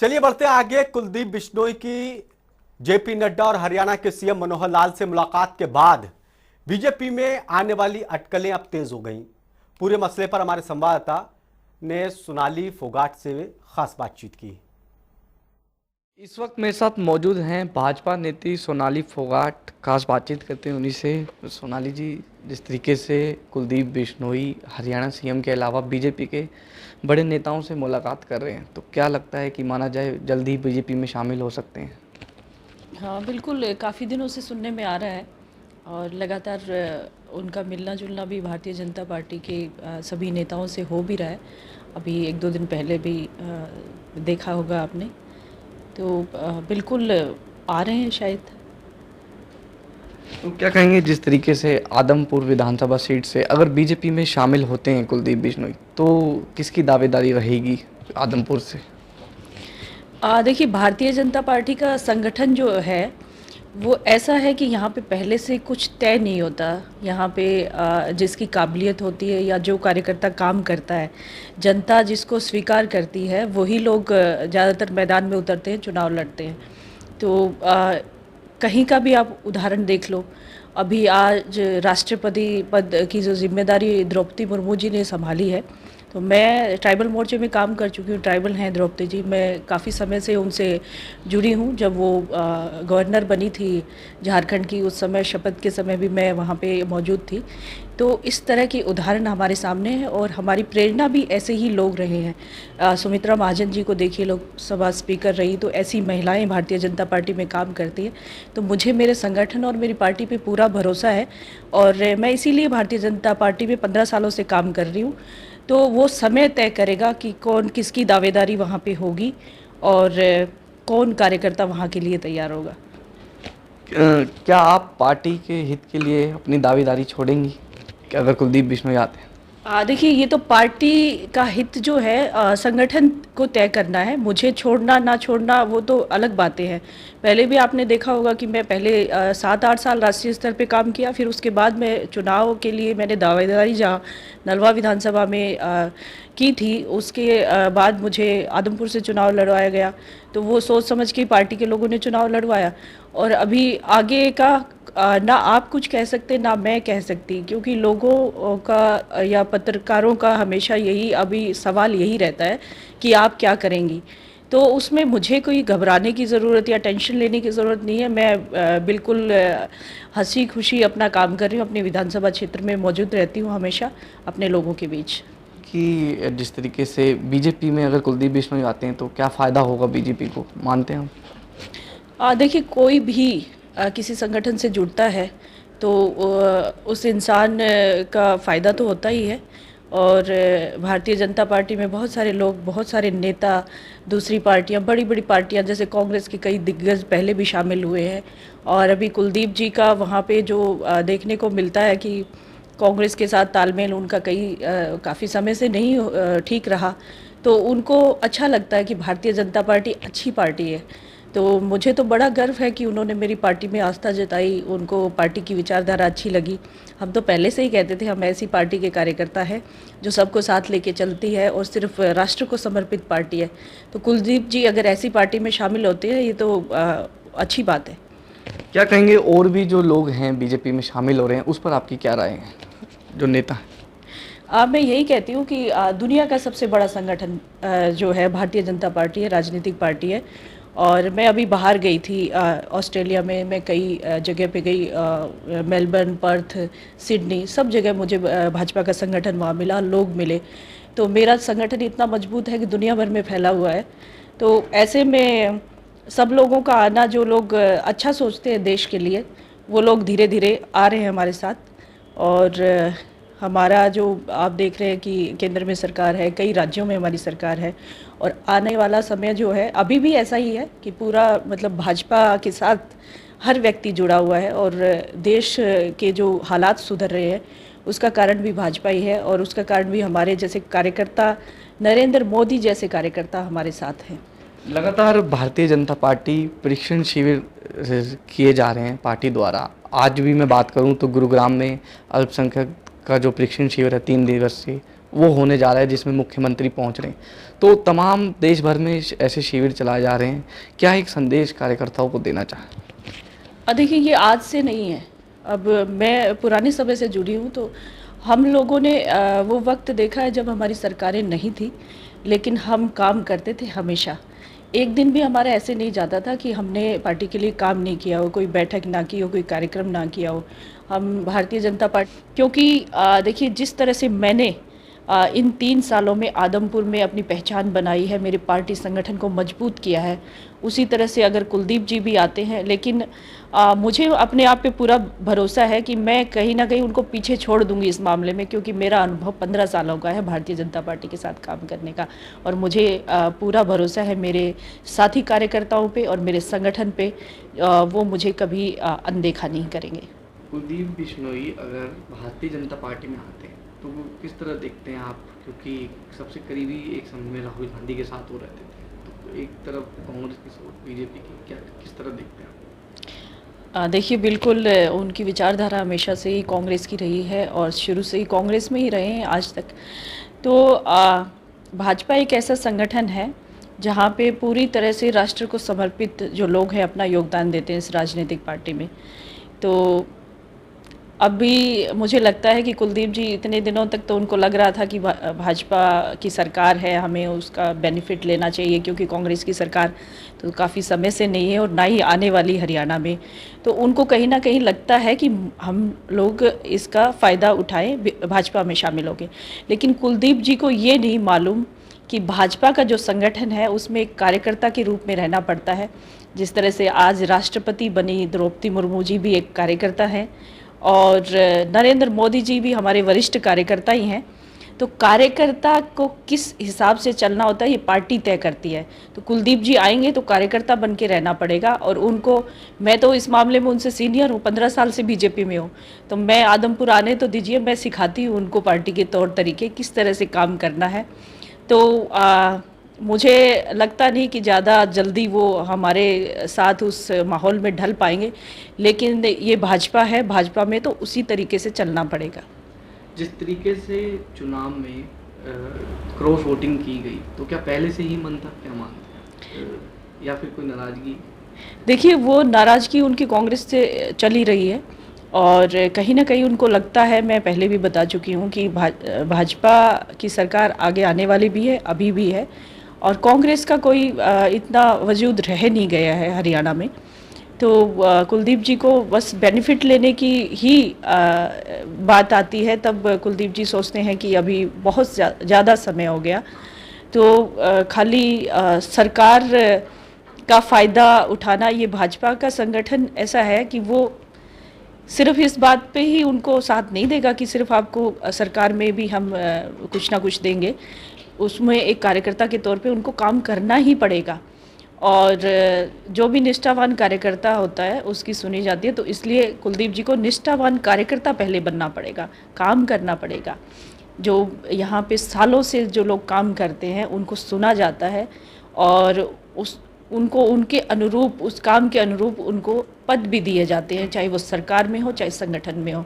चलिए बढ़ते हैं आगे। कुलदीप बिश्नोई की जेपी नड्डा और हरियाणा के सीएम मनोहर लाल से मुलाकात के बाद बीजेपी में आने वाली अटकलें अब तेज हो गईं। पूरे मसले पर हमारे संवाददाता ने सोनाली फोगाट से खास बातचीत की। इस वक्त मेरे साथ मौजूद हैं भाजपा नेत्री सोनाली फोगाट। खास बातचीत करते हैं उन्हीं से। सोनाली जी, जिस तरीके से कुलदीप बिश्नोई हरियाणा सीएम के अलावा बीजेपी के बड़े नेताओं से मुलाकात कर रहे हैं, तो क्या लगता है कि माना जाए जल्द ही बीजेपी में शामिल हो सकते हैं? हाँ बिल्कुल, काफ़ी दिनों से सुनने में आ रहा है और लगातार उनका मिलना जुलना भी भारतीय जनता पार्टी के सभी नेताओं से हो भी रहा है। अभी एक दो दिन पहले भी देखा होगा आपने, तो बिल्कुल आ रहे हैं शायद। तो क्या कहेंगे, जिस तरीके से आदमपुर विधानसभा सीट से अगर बीजेपी में शामिल होते हैं कुलदीप बिश्नोई, तो किसकी दावेदारी रहेगी आदमपुर से? देखिए, भारतीय जनता पार्टी का संगठन जो है वो ऐसा है कि यहाँ पे पहले से कुछ तय नहीं होता। यहाँ पे जिसकी काबिलियत होती है या जो कार्यकर्ता काम करता है, जनता जिसको स्वीकार करती है, वही लोग ज़्यादातर मैदान में उतरते हैं, चुनाव लड़ते हैं। तो कहीं का भी आप उदाहरण देख लो। अभी आज राष्ट्रपति पद की जो जिम्मेदारी द्रौपदी मुर्मू जी ने संभाली है, तो मैं ट्राइबल मोर्चे में काम कर चुकी हूँ। ट्राइबल हैं द्रौपदी जी, मैं काफ़ी समय से उनसे जुड़ी हूँ। जब वो गवर्नर बनी थी झारखंड की, उस समय शपथ के समय भी मैं वहाँ पे मौजूद थी। तो इस तरह के उदाहरण हमारे सामने हैं और हमारी प्रेरणा भी ऐसे ही लोग रहे हैं। सुमित्रा महाजन जी को देखिए, लोकसभा स्पीकर रही, तो ऐसी महिलाएं भारतीय जनता पार्टी में काम करती हैं। तो मुझे मेरे संगठन और मेरी पार्टी पे पूरा भरोसा है और मैं इसीलिए भारतीय जनता पार्टी में 15 सालों से काम कर रही हूँ। तो वो समय तय करेगा कि कौन किसकी दावेदारी वहाँ पे होगी और कौन कार्यकर्ता वहाँ के लिए तैयार होगा। क्या आप पार्टी के हित के लिए अपनी दावेदारी छोड़ेंगी कि अगर कुलदीप बिश्नोई आते हैं? देखिए, ये तो पार्टी का हित जो है संगठन को तय करना है। मुझे छोड़ना ना छोड़ना वो तो अलग बातें हैं। पहले भी आपने देखा होगा कि मैं पहले 7-8 साल राष्ट्रीय स्तर पे काम किया, फिर उसके बाद मैं चुनाव के लिए मैंने दावेदारी जहाँ नलवा विधानसभा में की थी, उसके बाद मुझे आदमपुर से चुनाव लड़वाया गया। तो वो सोच समझ के पार्टी के लोगों ने चुनाव लड़वाया और अभी आगे का ना आप कुछ कह सकते ना मैं कह सकती, क्योंकि लोगों का या पत्रकारों का हमेशा यही अभी सवाल यही रहता है कि आप क्या करेंगी। तो उसमें मुझे कोई घबराने की ज़रूरत या टेंशन लेने की ज़रूरत नहीं है। मैं बिल्कुल हंसी खुशी अपना काम कर रही हूँ, अपने विधानसभा क्षेत्र में मौजूद रहती हूँ हमेशा अपने लोगों के बीच। कि जिस तरीके से बीजेपी में अगर कुलदीप बिश्नोई आते हैं तो क्या फ़ायदा होगा बीजेपी को, मानते हैं हम? देखिए, कोई भी किसी संगठन से जुड़ता है तो उस इंसान का फ़ायदा तो होता ही है। और भारतीय जनता पार्टी में बहुत सारे लोग, बहुत सारे नेता, दूसरी पार्टियां, बड़ी बड़ी पार्टियां जैसे कांग्रेस के कई दिग्गज पहले भी शामिल हुए हैं। और अभी कुलदीप जी का वहाँ पे जो देखने को मिलता है कि कांग्रेस के साथ तालमेल उनका काफ़ी समय से नहीं ठीक रहा, तो उनको अच्छा लगता है कि भारतीय जनता पार्टी अच्छी पार्टी है। तो मुझे तो बड़ा गर्व है कि उन्होंने मेरी पार्टी में आस्था जताई, उनको पार्टी की विचारधारा अच्छी लगी। हम तो पहले से ही कहते थे हम ऐसी पार्टी के कार्यकर्ता हैं जो सबको साथ लेके चलती है और सिर्फ राष्ट्र को समर्पित पार्टी है। तो कुलदीप जी अगर ऐसी पार्टी में शामिल होते हैं, ये तो अच्छी बात है। क्या कहेंगे, और भी जो लोग हैं बीजेपी में शामिल हो रहे हैं, उस पर आपकी क्या राय है, जो नेता हैं? मैं यही कहती हूँ कि दुनिया का सबसे बड़ा संगठन जो है भारतीय जनता पार्टी है, राजनीतिक पार्टी है। और मैं अभी बाहर गई थी ऑस्ट्रेलिया में, मैं कई जगह पे गई, मेलबर्न, पर्थ, सिडनी, सब जगह मुझे भाजपा का संगठन वहाँ मिला, लोग मिले। तो मेरा संगठन इतना मजबूत है कि दुनिया भर में फैला हुआ है। तो ऐसे में सब लोगों का आना, जो लोग अच्छा सोचते हैं देश के लिए, वो लोग धीरे धीरे आ रहे हैं हमारे साथ। और हमारा जो आप देख रहे हैं कि केंद्र में सरकार है, कई राज्यों में हमारी सरकार है और आने वाला समय जो है अभी भी ऐसा ही है कि पूरा मतलब भाजपा के साथ हर व्यक्ति जुड़ा हुआ है। और देश के जो हालात सुधर रहे हैं उसका कारण भी भाजपा ही है और उसका कारण भी हमारे जैसे कार्यकर्ता, नरेंद्र मोदी जैसे कार्यकर्ता हमारे साथ हैं। लगातार भारतीय जनता पार्टी परीक्षण शिविर किए जा रहे हैं पार्टी द्वारा। आज भी मैं बात करूं तो गुरुग्राम में अल्पसंख्यक का जो परीक्षण शिविर है 3 दिवसीय, वो होने जा रहा है जिसमें मुख्यमंत्री पहुंच रहे हैं। तो तमाम देश भर में ऐसे शिविर चलाए जा रहे हैं, क्या एक संदेश कार्यकर्ताओं को देना चाहें? देखिए, ये आज से नहीं है। अब मैं पुराने समय से जुड़ी हूँ, तो हम लोगों ने वो वक्त देखा है जब हमारी सरकारें नहीं थी, लेकिन हम काम करते थे हमेशा। एक दिन भी हमारा ऐसे नहीं जाता था कि हमने पार्टी के लिए काम नहीं किया हो, कोई बैठक ना की हो, कोई कार्यक्रम ना किया हो। हम भारतीय जनता पार्टी, क्योंकि देखिए, जिस तरह से मैंने इन 3 सालों में आदमपुर में अपनी पहचान बनाई है, मेरे पार्टी संगठन को मजबूत किया है, उसी तरह से अगर कुलदीप जी भी आते हैं, लेकिन मुझे अपने आप पे पूरा भरोसा है कि मैं कहीं ना कहीं उनको पीछे छोड़ दूंगी इस मामले में, क्योंकि मेरा अनुभव 15 सालों का है भारतीय जनता पार्टी के साथ काम करने का, और मुझे पूरा भरोसा है मेरे साथी कार्यकर्ताओं पे और मेरे संगठन पे। वो मुझे कभी अनदेखा नहीं करेंगे। कुलदीप बिश्नोई अगर भारतीय जनता पार्टी में आते हैं तो वो किस तरह देखते हैं आप? क्योंकि सबसे करीबी एक समय में राहुल गांधी के साथ वो रहते थे, तो एक तरफ कांग्रेस की सोच, बीजेपी की, क्या किस तरह देखते हैं आप? देखिए, बिल्कुल उनकी विचारधारा हमेशा से ही कांग्रेस की रही है और शुरू से ही कांग्रेस में ही रहे हैं आज तक। तो भाजपा एक ऐसा संगठन है जहाँ पे पूरी तरह से राष्ट्र को समर्पित जो लोग हैं अपना योगदान देते हैं इस राजनीतिक पार्टी में। तो अभी मुझे लगता है कि कुलदीप जी, इतने दिनों तक तो उनको लग रहा था कि भाजपा की सरकार है, हमें उसका बेनिफिट लेना चाहिए, क्योंकि कांग्रेस की सरकार तो काफ़ी समय से नहीं है और ना ही आने वाली हरियाणा में। तो उनको कहीं ना कहीं लगता है कि हम लोग इसका फ़ायदा उठाएं, भाजपा में शामिल होंगे। लेकिन कुलदीप जी को ये नहीं मालूम कि भाजपा का जो संगठन है उसमें एक कार्यकर्ता के रूप में रहना पड़ता है। जिस तरह से आज राष्ट्रपति बनी द्रौपदी मुर्मू जी भी एक कार्यकर्ता हैं और नरेंद्र मोदी जी भी हमारे वरिष्ठ कार्यकर्ता ही हैं। तो कार्यकर्ता को किस हिसाब से चलना होता है ये पार्टी तय करती है। तो कुलदीप जी आएंगे तो कार्यकर्ता बन के रहना पड़ेगा, और उनको, मैं तो इस मामले में उनसे सीनियर हूँ, 15 साल से बीजेपी में हूँ, तो मैं आदमपुर आने तो दीजिए, मैं सिखाती हूँ उनको पार्टी के तौर तरीके किस तरह से काम करना है। तो मुझे लगता नहीं कि ज़्यादा जल्दी वो हमारे साथ उस माहौल में ढल पाएंगे, लेकिन ये भाजपा है, भाजपा में तो उसी तरीके से चलना पड़ेगा। जिस तरीके से चुनाव में क्रॉस वोटिंग की गई, तो क्या पहले से ही मन था, क्या मानते हैं, या फिर कोई नाराजगी? देखिए, वो नाराज़गी उनकी कांग्रेस से चली रही है, और कहीं ना कहीं उनको लगता है, मैं पहले भी बता चुकी हूँ कि भाजपा की सरकार आगे आने वाली भी है, अभी भी है, और कांग्रेस का कोई इतना वजूद रह नहीं गया है हरियाणा में। तो कुलदीप जी को बस बेनिफिट लेने की ही बात आती है, तब कुलदीप जी सोचते हैं कि अभी बहुत ज़्यादा समय हो गया, तो खाली सरकार का फ़ायदा उठाना। ये भाजपा का संगठन ऐसा है कि वो सिर्फ इस बात पे ही उनको साथ नहीं देगा कि सिर्फ आपको सरकार में भी हम कुछ ना कुछ देंगे, उसमें एक कार्यकर्ता के तौर पे उनको काम करना ही पड़ेगा, और जो भी निष्ठावान कार्यकर्ता होता है उसकी सुनी जाती है। तो इसलिए कुलदीप जी को निष्ठावान कार्यकर्ता पहले बनना पड़ेगा, काम करना पड़ेगा। जो यहाँ पे सालों से जो लोग काम करते हैं उनको सुना जाता है, और उनको उनके अनुरूप, उस काम के अनुरूप उनको पद भी दिए जाते हैं, चाहे वो सरकार में हो चाहे संगठन में हो।